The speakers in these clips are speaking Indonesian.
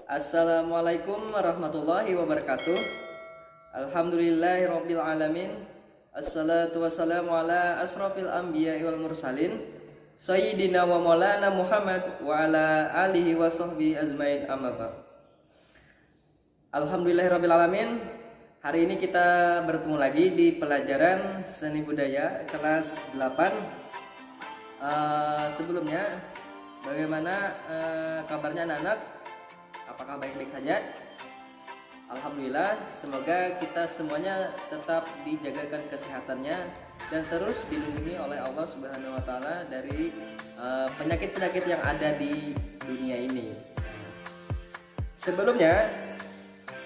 Assalamualaikum warahmatullahi wabarakatuh. Alhamdulillahirabbil alamin. Assalatu wassalamu ala asrofil anbiya'i wal mursalin Sayyidina wa maulana Muhammad wa ala alihi wa sahbihi azmain amma ba'd. Alhamdulillahirabbil alamin. Hari ini kita bertemu lagi di pelajaran seni budaya kelas 8. Sebelumnya bagaimana kabarnya anak-anak? Apakah baik-baik saja? Alhamdulillah, semoga kita semuanya tetap dijagakan kesehatannya dan terus dilindungi oleh Allah Subhanahu wa taala dari penyakit-penyakit yang ada di dunia ini. Sebelumnya,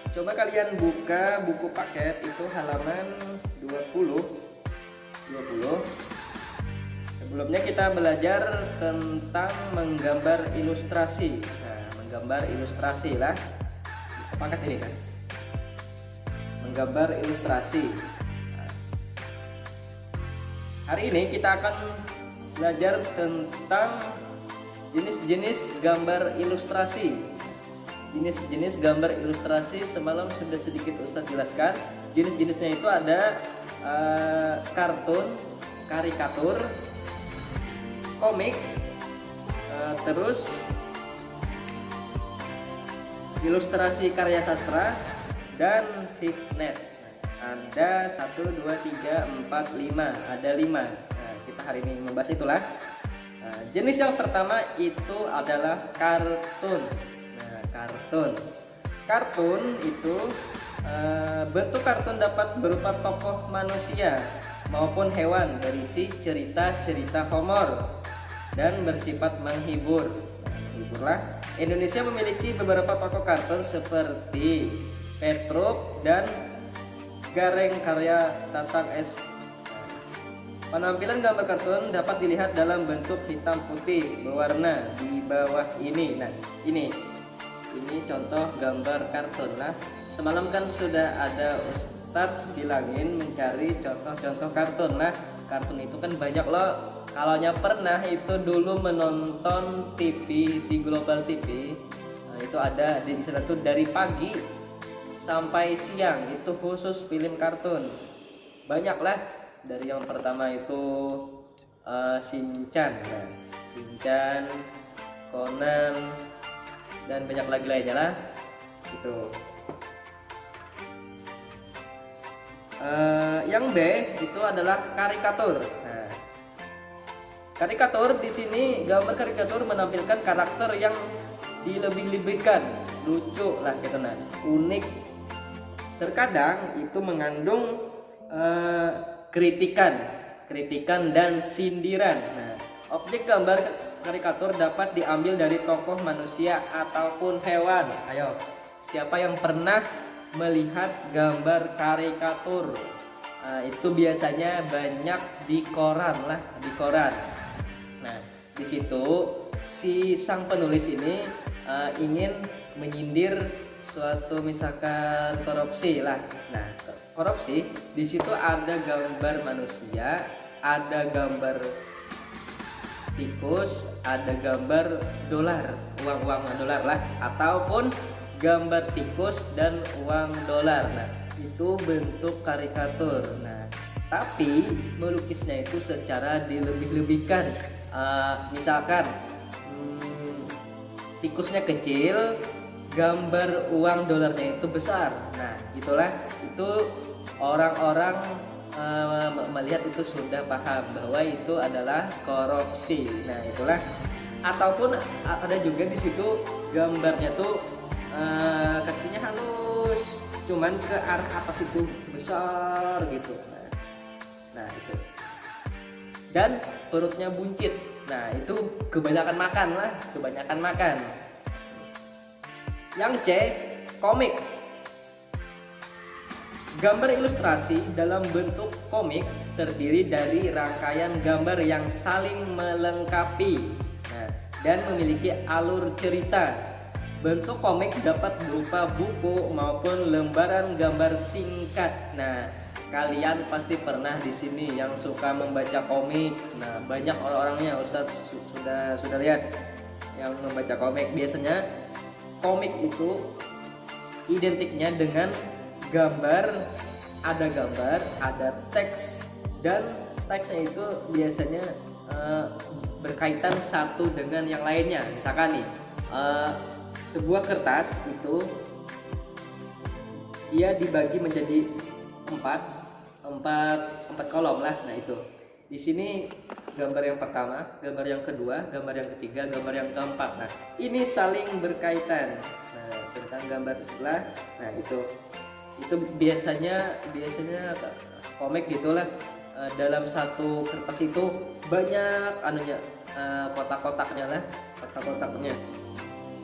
coba kalian buka buku paket itu halaman 20. Sebelumnya kita belajar tentang menggambar ilustrasi. Nah, menggambar ilustrasi lah. Paket ini kan. Menggambar ilustrasi. Nah, hari ini kita akan belajar tentang jenis-jenis gambar ilustrasi. Jenis-jenis gambar ilustrasi semalam sudah sedikit Ustadz jelaskan. Jenis-jenisnya itu ada kartun, karikatur, komik, terus ilustrasi karya sastra dan fignet. Ada 1, 2, 3, 4, 5. Ada 5. Nah, kita hari ini membahas itulah. Nah, jenis yang pertama itu adalah kartun. Nah, kartun itu bentuk kartun dapat berupa tokoh manusia maupun hewan berisi cerita-cerita humor dan bersifat menghibur. Menghiburlah. Indonesia memiliki beberapa tokoh kartun seperti Petruk dan Gareng karya Tatang S. Penampilan gambar kartun dapat dilihat dalam bentuk hitam putih berwarna di bawah ini. Nah, ini contoh gambar kartun lah. Semalam kan sudah ada Ustadz bilangin mencari contoh-contoh kartun lah. Kartun itu kan banyak loh. Kalau pernah itu dulu menonton TV di Global TV, nah, itu ada di sana tuh dari pagi sampai siang itu khusus film kartun. Banyak lah, dari yang pertama itu Shinchan, nah, Shinchan, Conan, dan banyak lagi lainnya lah. Itu. Yang B itu adalah karikatur. Nah, karikatur di sini gambar karikatur menampilkan karakter yang dilebih-lebihkan, lucu lah gitu, nah, unik. Terkadang itu mengandung kritikan dan sindiran. Nah, objek gambar karikatur dapat diambil dari tokoh manusia ataupun hewan. Ayo, siapa yang pernah melihat gambar karikatur? Nah, itu biasanya banyak di koran lah, di koran. Nah, di situ si sang penulis ini ingin menyindir suatu misalkan korupsi lah. Nah, korupsi di situ ada gambar manusia, ada gambar tikus, ada gambar dolar, uang dolar lah, ataupun gambar tikus dan uang dolar. Nah, itu bentuk karikatur. Nah, tapi melukisnya itu secara dilebih-lebihkan. Misalkan tikusnya kecil, gambar uang dolarnya itu besar. Nah, itulah, itu orang-orang melihat itu sudah paham bahwa itu adalah korupsi. Nah, itulah. Ataupun ada juga di situ gambarnya tuh kakinya halus, cuman ke arah atas itu besar gitu. Nah, itu. Dan perutnya buncit. Nah, itu kebanyakan makan lah, kebanyakan makan. Yang C, komik. Gambar ilustrasi dalam bentuk komik terdiri dari rangkaian gambar yang saling melengkapi, nah, dan memiliki alur cerita. Bentuk komik dapat berupa buku maupun lembaran gambar singkat. Nah, kalian pasti pernah di sini yang suka membaca komik. Nah, banyak orang-orangnya Ustadz sudah lihat yang membaca komik. Biasanya komik itu identiknya dengan gambar, ada teks, dan teksnya itu biasanya berkaitan satu dengan yang lainnya. Misalkan nih, sebuah kertas itu ia dibagi menjadi empat kolom lah. Nah itu di sini gambar yang pertama, gambar yang kedua, gambar yang ketiga, gambar yang keempat. Nah ini saling berkaitan. Nah tentang gambar sebelah, nah itu biasanya komik gitulah. Dalam satu kertas itu banyak anunya, kotak-kotaknya lah, kotak-kotaknya.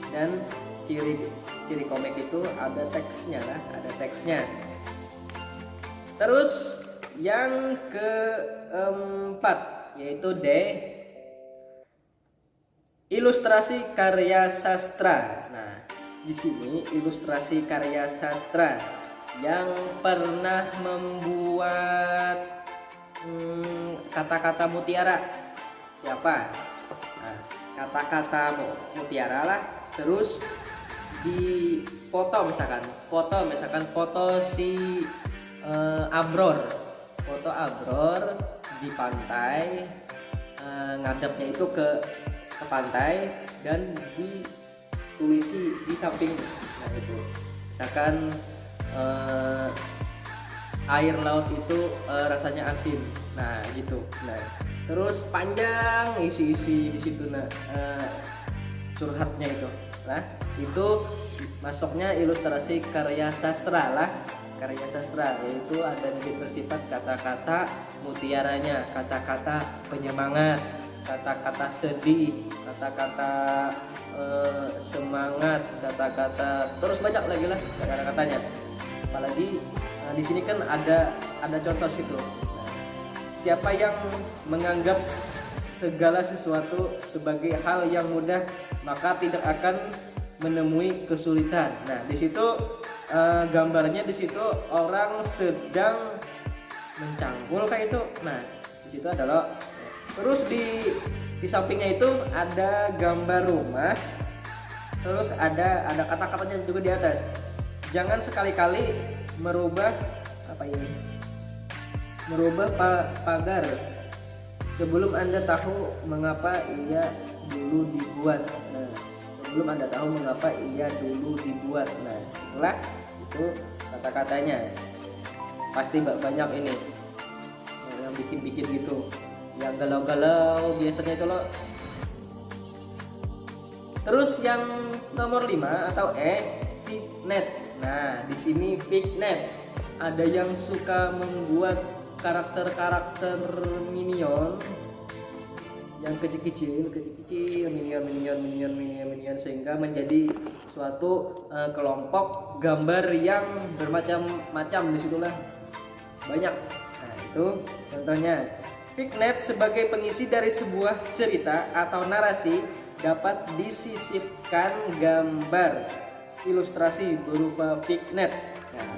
Dan ciri komik itu ada teksnya lah, ada teksnya. Terus yang keempat yaitu D, ilustrasi karya sastra. Nah, di sini ilustrasi karya sastra yang pernah membuat kata-kata mutiara. Siapa? Nah, kata-kata mutiara lah. Terus di foto misalkan foto si Abror, foto Abror di pantai, ngadepnya itu ke pantai dan ditulisi di samping. Nah itu misalkan air laut itu rasanya asin. Nah gitu. Nah terus panjang isi di situ. Nah curhatnya itu. Nah itu masuknya ilustrasi karya sastra lah. Karya sastra yaitu ada bersifat kata-kata mutiaranya, kata-kata penyemangat, kata-kata sedih, kata-kata semangat, kata-kata terus banyak lagi lah kata-katanya. Apalagi di sini kan ada contoh situ. Nah, siapa yang menganggap segala sesuatu sebagai hal yang mudah, maka tidak akan menemui kesulitan. Nah, di situ gambarnya di situ orang sedang mencangkul kayak itu. Nah, di situ adalah terus di sampingnya itu ada gambar rumah. Terus ada kata-katanya juga di atas. Jangan sekali-kali merubah pagar sebelum Anda tahu mengapa ia dulu dibuat. Nah, sebelum Anda tahu mengapa ia dulu dibuat. Nah, itulah itu kata-katanya. Pasti banyak ini yang bikin gitu, yang galau-galau biasanya itu loh. Terus yang nomor 5 atau E, fignet. Nah, di sini fignet ada yang suka membuat karakter-karakter minion yang kecil-kecil, minion sehingga menjadi suatu kelompok gambar yang bermacam-macam. Disitulah banyak. Nah, itu contohnya. Fignet sebagai pengisi dari sebuah cerita atau narasi dapat disisipkan gambar ilustrasi berupa fignet. Nah,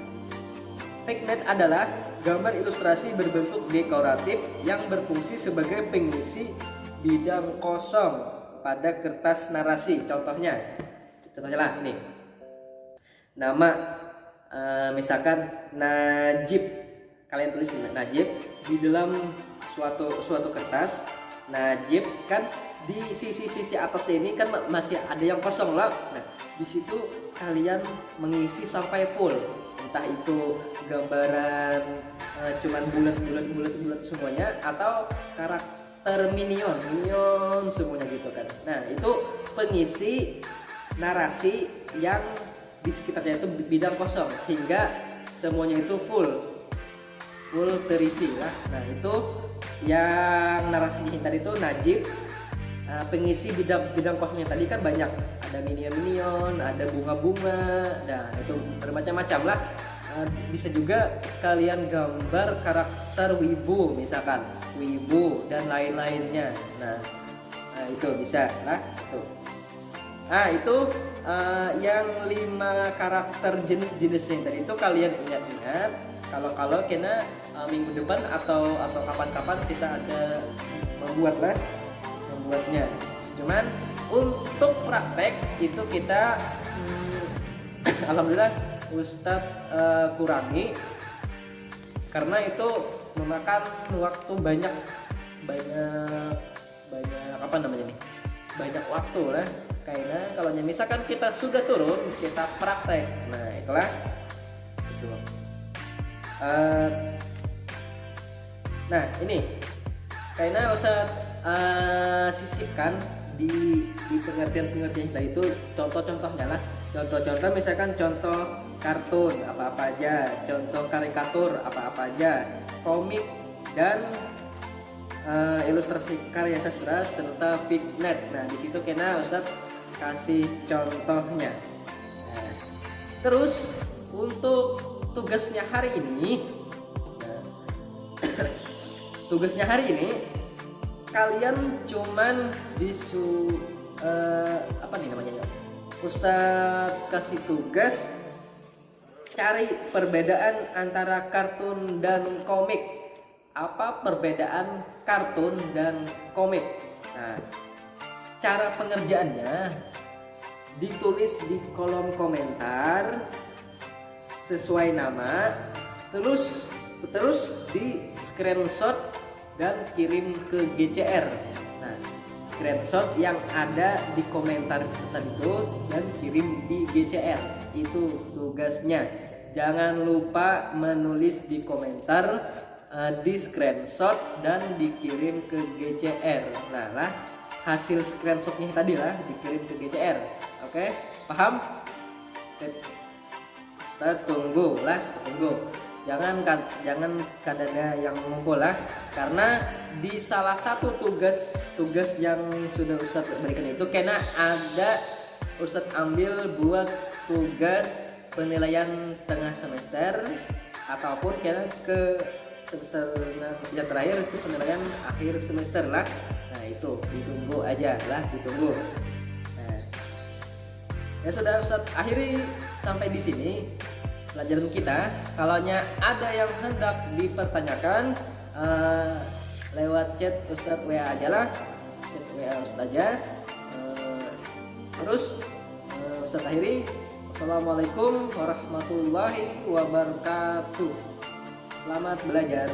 fignet adalah gambar ilustrasi berbentuk dekoratif yang berfungsi sebagai pengisi bidang kosong pada kertas narasi. Contohnya lah ini. Nama misalkan Najib. Kalian tulis Najib di dalam suatu kertas. Najib kan di sisi atasnya ini kan masih ada yang kosong lah. Nah, di situ kalian mengisi sampai full. Entah itu gambaran cuman bulat semuanya atau karakter minion semuanya gitu kan. Nah, itu pengisi narasi yang di sekitarnya itu bidang kosong sehingga semuanya itu full terisi lah. Nah, itu yang narasinya tadi itu Najib. Pengisi bidang kosongnya tadi kan banyak, ada minion, ada bunga-bunga, nah itu bermacam-macam lah. Bisa juga kalian gambar karakter wibu, misalkan wibu dan lain-lainnya. Nah itu bisa lah itu. Itu yang 5 karakter jenis-jenisnya tadi itu kalian ingat-ingat. Kalau kena minggu depan atau kapan-kapan kita ada membuatnya. Cuman Untuk praktek itu kita alhamdulillah Ustadz kurangi karena itu memakan waktu banyak apa namanya nih, banyak waktu lah. Karena kalau misalkan kita sudah turun kita praktek, nah itulah itu. Nah ini karena Ustadz sisipkan di pengertian tadi itu contoh-contohnya lah. Contoh-contoh misalkan contoh kartun apa-apa aja, contoh karikatur apa-apa aja, komik dan ilustrasi karya sastra serta fignet. Nah di situ kena Ustadz kasih contohnya. Nah, terus untuk tugasnya hari ini, tugasnya hari ini kalian cuman apa nih namanya ya? Ustadz kasih tugas cari perbedaan antara kartun dan komik. Apa perbedaan kartun dan komik? Nah, cara pengerjaannya ditulis di kolom komentar sesuai nama, terus di screenshot dan kirim ke GCR. Nah, screenshot yang ada di komentar tadi itu dan kirim di GCR. Itu tugasnya. Jangan lupa menulis di komentar, di screenshot dan dikirim ke GCR. Nah, hasil screenshotnya tadi lah dikirim ke GCR. Oke, paham? Kita tunggu. Jangan kadada yang ngumpul lah, karena di salah satu tugas yang sudah Ustadz berikan itu kena ada Ustadz ambil buat tugas penilaian tengah semester ataupun kena ke semester yang terakhir itu penilaian akhir semester lah. Nah itu ditunggu aja lah, ditunggu. Nah, ya sudah Ustadz akhiri sampai di sini pelajaran kita. Kalau ada yang hendak dipertanyakan lewat chat Ustadz WA aja lah, chat WA Ustadz aja. Terus Ustadz akhiri, wassalamualaikum warahmatullahi wabarakatuh. Selamat belajar.